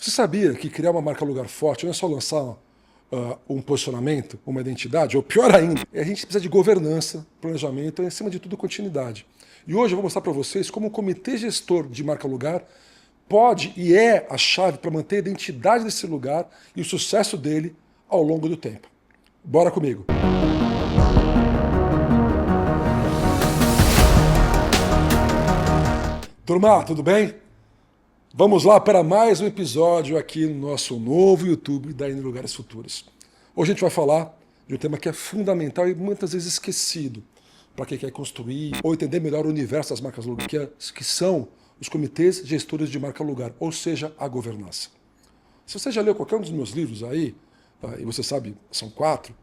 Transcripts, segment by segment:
Você sabia que criar uma marca lugar forte não é só lançar um posicionamento, uma identidade, ou pior ainda, a gente precisa de governança, planejamento e, acima de tudo, continuidade. E hoje eu vou mostrar para vocês como o comitê gestor de marca lugar pode e é a chave para manter a identidade desse lugar e o sucesso dele ao longo do tempo. Bora comigo! Turma, tudo bem? Vamos lá para mais um episódio aqui no nosso novo YouTube da N Lugares Futuros. Hoje a gente vai falar de um tema que é fundamental e muitas vezes esquecido para quem quer construir ou entender melhor o universo das marcas lugar, que são os comitês gestores de marca lugar, ou seja, a governança. Se você já leu qualquer um dos meus livros aí, e você sabe, são 4,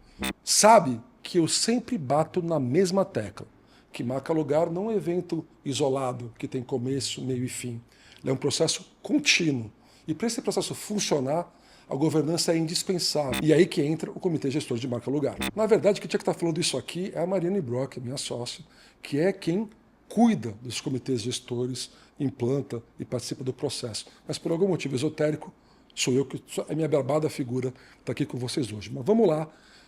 sabe que eu sempre bato na mesma tecla, que marca lugar não é um evento isolado, que tem começo, meio e fim. Ele é um processo contínuo. E para esse processo funcionar, a governança é indispensável. E aí que entra o Comitê Gestor de Marca Lugar. Na verdade, quem tinha que estar falando isso aqui é a Mariane Brock, minha sócia, que é quem cuida dos comitês gestores, implanta e participa do processo. Mas por algum motivo esotérico, sou eu que é minha barbada figura está aqui com vocês hoje. Mas vamos lá,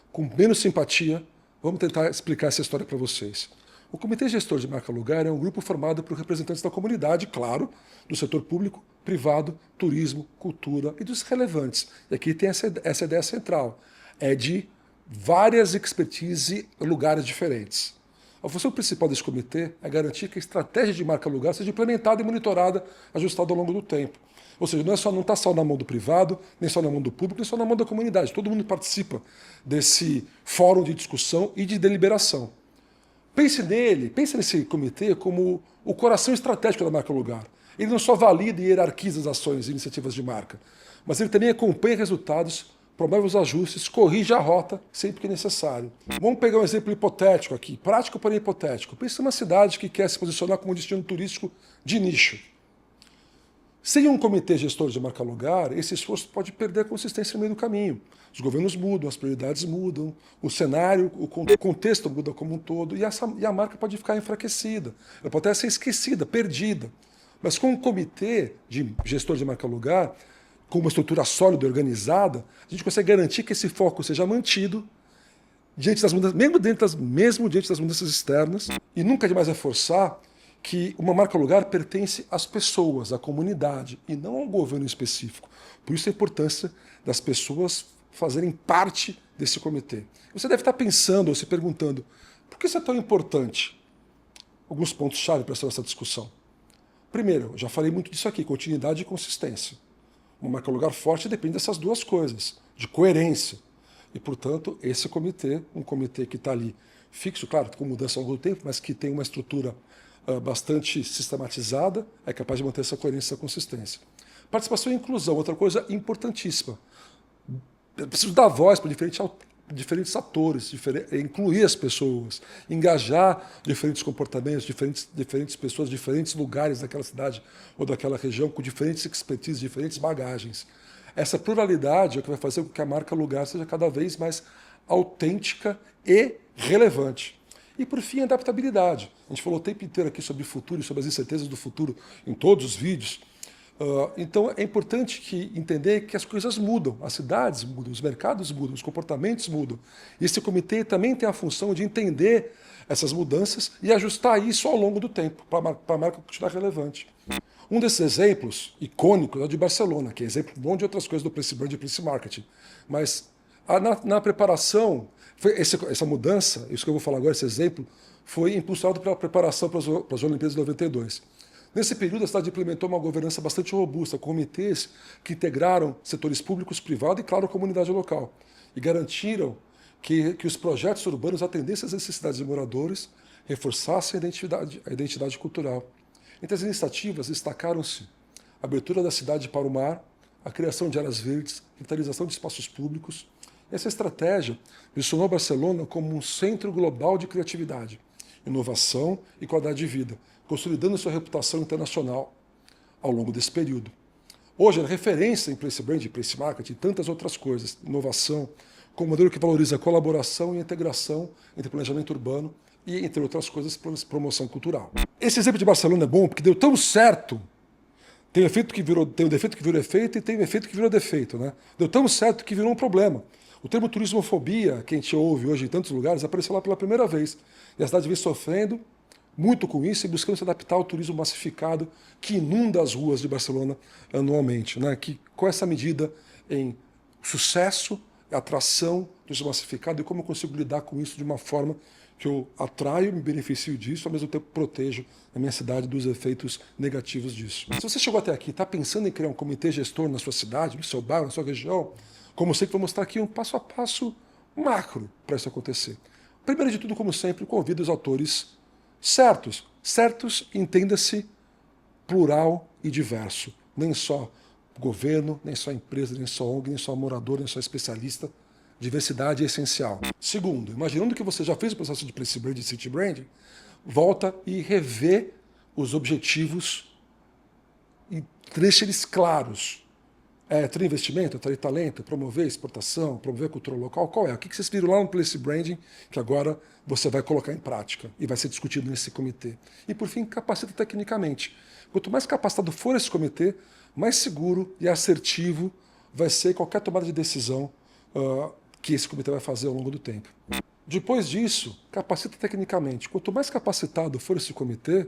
com menos simpatia, vamos tentar explicar essa história para vocês. O Comitê Gestor de Marca Lugar é um grupo formado por representantes da comunidade, claro, do setor público, privado, turismo, cultura e dos relevantes. E aqui tem essa ideia central, é de várias expertise em lugares diferentes. A função principal desse comitê é garantir que a estratégia de marca lugar seja implementada e monitorada, ajustada ao longo do tempo. Ou seja, não está só na mão do privado, nem só na mão do público, nem só na mão da comunidade. Todo mundo participa desse fórum de discussão e de deliberação. Pense nesse comitê como o coração estratégico da marca lugar. Ele não só valida e hierarquiza as ações e iniciativas de marca, mas ele também acompanha resultados, promove os ajustes, corrige a rota sempre que necessário. Vamos pegar um exemplo hipotético aqui, prático porém hipotético. Pense numa cidade que quer se posicionar como um destino turístico de nicho. Sem um comitê gestor de marca lugar, esse esforço pode perder a consistência no meio do caminho. Os governos mudam, as prioridades mudam, o cenário, o contexto muda como um todo e a marca pode ficar enfraquecida. Ela pode até ser esquecida, perdida. Mas com um comitê de gestor de marca lugar, com uma estrutura sólida e organizada, a gente consegue garantir que esse foco seja mantido diante das mudanças, mesmo diante das mudanças externas, e nunca demais reforçar que uma marca lugar pertence às pessoas, à comunidade, e não ao governo específico. Por isso a importância das pessoas fazerem parte desse comitê. Você deve estar pensando ou se perguntando, por que isso é tão importante? Alguns pontos-chave para essa discussão. Primeiro, eu já falei muito disso aqui, continuidade e consistência. Uma marca lugar forte depende dessas duas coisas, de coerência. E, portanto, esse comitê, um comitê que está ali fixo, claro, com mudança ao longo do tempo, mas que tem uma estrutura bastante sistematizada, é capaz de manter essa coerência e essa consistência. Participação e inclusão, outra coisa importantíssima. Eu preciso dar voz para diferentes atores, incluir as pessoas, engajar diferentes comportamentos, diferentes pessoas, diferentes lugares daquela cidade ou daquela região, com diferentes expertises, diferentes bagagens. Essa pluralidade é o que vai fazer com que a marca lugar seja cada vez mais autêntica e relevante. E, por fim, a adaptabilidade. A gente falou o tempo inteiro aqui sobre o futuro e sobre as incertezas do futuro em todos os vídeos. Então, é importante entender que as coisas mudam, as cidades mudam, os mercados mudam, os comportamentos mudam. E esse comitê também tem a função de entender essas mudanças e ajustar isso ao longo do tempo, para a marca continuar relevante. Um desses exemplos icônicos é o de Barcelona, que é exemplo bom de outras coisas do Place Brand e Place Marketing. Mas na preparação, essa mudança, isso que eu vou falar agora, esse exemplo, foi impulsionado pela preparação para as Olimpíadas de 92. Nesse período, a cidade implementou uma governança bastante robusta, comitês que integraram setores públicos, privados e, claro, a comunidade local. E garantiram que os projetos urbanos atendessem às necessidades de moradores, reforçassem a identidade cultural. Entre as iniciativas, destacaram-se a abertura da cidade para o mar, a criação de áreas verdes, a revitalização de espaços públicos. Essa estratégia posicionou Barcelona como um centro global de criatividade, inovação e qualidade de vida, consolidando sua reputação internacional ao longo desse período. Hoje, é referência em Place Brand, Place Marketing e tantas outras coisas, inovação, com um modelo que valoriza a colaboração e a integração entre planejamento urbano e, entre outras coisas, promoção cultural. Esse exemplo de Barcelona é bom porque deu tão certo Tem um defeito que virou efeito e tem um efeito que virou defeito, né? Deu tão certo que virou um problema. O termo turismofobia, que a gente ouve hoje em tantos lugares, apareceu lá pela primeira vez. E a cidade vem sofrendo muito com isso e buscando se adaptar ao turismo massificado que inunda as ruas de Barcelona anualmente, né? Que, com essa medida em sucesso, atração, turismo massificado e como eu consigo lidar com isso de uma forma que eu atraio, me beneficio disso, ao mesmo tempo protejo a minha cidade dos efeitos negativos disso. Se você chegou até aqui e está pensando em criar um comitê gestor na sua cidade, no seu bairro, na sua região, como eu sei que vou mostrar aqui um passo a passo macro para isso acontecer. Primeiro de tudo, como sempre, convido os autores certos. Certos, entenda-se, plural e diverso. Nem só governo, nem só empresa, nem só ONG, nem só morador, nem só especialista. Diversidade é essencial. Segundo, imaginando que você já fez o processo de place branding e city branding, volta e revê os objetivos e deixa eles claros. É ter investimento, ter talento, promover exportação, promover cultura local, qual é? O que vocês viram lá no place branding que agora você vai colocar em prática e vai ser discutido nesse comitê? E por fim, capacita tecnicamente. Quanto mais capacitado for esse comitê, mais seguro e assertivo vai ser qualquer tomada de decisão que esse comitê vai fazer ao longo do tempo. Depois disso, capacita tecnicamente. Quanto mais capacitado for esse comitê,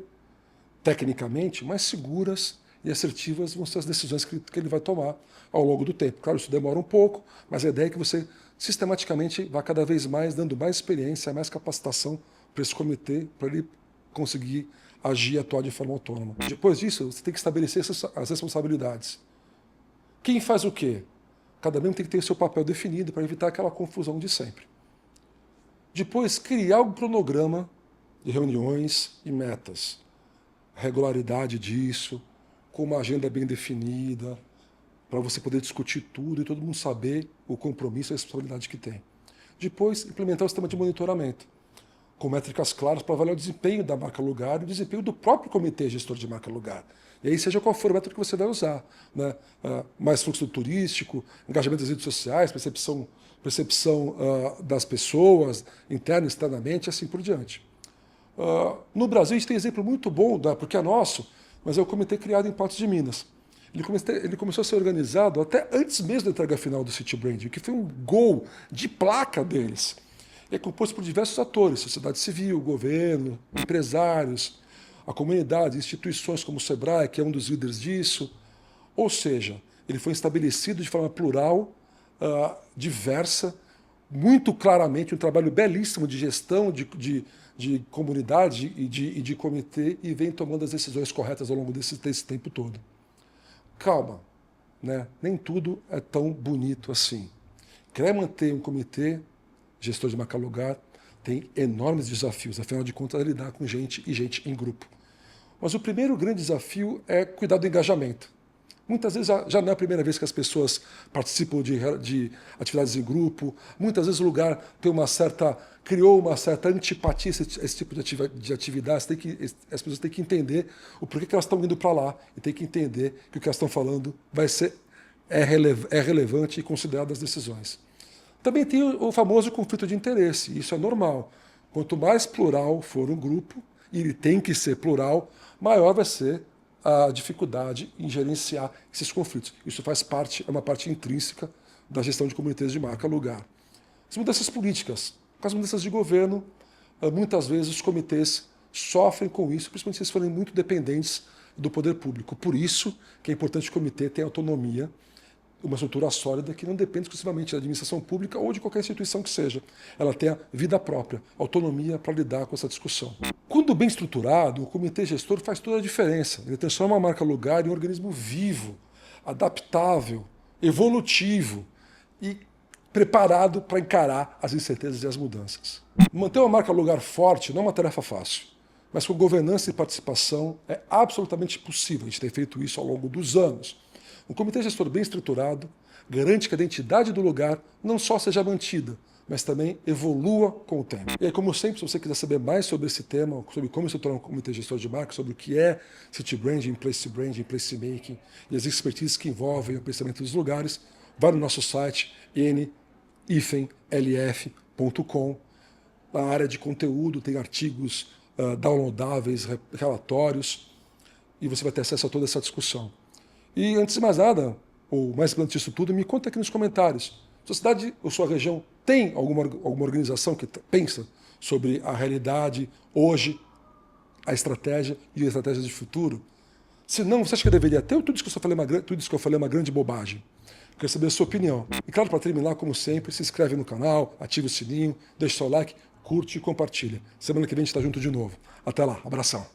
tecnicamente, mais seguras e assertivas vão ser as decisões que ele vai tomar ao longo do tempo. Claro, isso demora um pouco, mas a ideia é que você sistematicamente vá cada vez mais dando mais experiência, mais capacitação para esse comitê, para ele conseguir agir e atuar de forma autônoma. Depois disso, você tem que estabelecer as responsabilidades. Quem faz o quê? Cada membro tem que ter seu papel definido para evitar aquela confusão de sempre. Depois, criar um cronograma de reuniões e metas. Regularidade disso, com uma agenda bem definida, para você poder discutir tudo e todo mundo saber o compromisso e a responsabilidade que tem. Depois, implementar o sistema de monitoramento, com métricas claras para avaliar o desempenho da marca lugar e o desempenho do próprio comitê gestor de marca lugar. E aí, seja qual for o método que você vai usar, né? Mais fluxo turístico, engajamento das redes sociais, percepção das pessoas, interna e externamente, e assim por diante. No Brasil, a gente tem exemplo muito bom, porque é nosso, mas é o comitê criado em Patos de Minas. Ele começou a ser organizado até antes mesmo da entrega final do City Branding, que foi um gol de placa deles. É composto por diversos atores, sociedade civil, governo, empresários, a comunidade, instituições como o Sebrae, que é um dos líderes disso. Ou seja, ele foi estabelecido de forma plural, diversa, muito claramente, um trabalho belíssimo de gestão, de comunidade e de comitê, e vem tomando as decisões corretas ao longo desse tempo todo. Calma, né? Nem tudo é tão bonito assim. Quer manter um comitê gestor de marca lugar, tem enormes desafios, afinal de contas é lidar com gente e gente em grupo. Mas o primeiro grande desafio é cuidar do engajamento. Muitas vezes já não é a primeira vez que as pessoas participam de atividades em grupo, muitas vezes o lugar criou uma certa antipatia a esse tipo de atividade. As pessoas têm que entender o porquê que elas estão indo para lá e têm que entender que o que elas estão falando é relevante e considerado as decisões. Também tem o famoso conflito de interesse, isso é normal. Quanto mais plural for um grupo, e ele tem que ser plural, maior vai ser a dificuldade em gerenciar esses conflitos. Isso é uma parte intrínseca da gestão de comitês de marca lugar. As mudanças políticas, com as mudanças de governo, muitas vezes os comitês sofrem com isso, principalmente se eles forem muito dependentes do poder público. Por isso que é importante que o comitê tenha autonomia, uma estrutura sólida que não depende exclusivamente da administração pública ou de qualquer instituição que seja. Ela tenha vida própria, autonomia para lidar com essa discussão. Quando bem estruturado, o comitê gestor faz toda a diferença. Ele transforma a marca lugar em um organismo vivo, adaptável, evolutivo e preparado para encarar as incertezas e as mudanças. Manter uma marca lugar forte não é uma tarefa fácil, mas com governança e participação é absolutamente possível. A gente tem feito isso ao longo dos anos. Um comitê gestor bem estruturado garante que a identidade do lugar não só seja mantida, mas também evolua com o tempo. E aí, como sempre, se você quiser saber mais sobre esse tema, sobre como se tornar um comitê gestor de marca, sobre o que é City Branding, Place Making e as expertises que envolvem o pensamento dos lugares, vá no nosso site n-lf.com. Na área de conteúdo tem artigos downloadáveis, relatórios, e você vai ter acesso a toda essa discussão. E antes de mais nada, ou mais importante disso tudo, me conta aqui nos comentários. Sua cidade ou sua região tem alguma organização que pensa sobre a realidade hoje, a estratégia e a estratégia de futuro? Se não, você acha que deveria ter ou tudo isso que eu falei é uma grande bobagem? Quero saber a sua opinião. E claro, para terminar, como sempre, se inscreve no canal, ativa o sininho, deixa o seu like, curte e compartilha. Semana que vem a gente está junto de novo. Até lá, abração.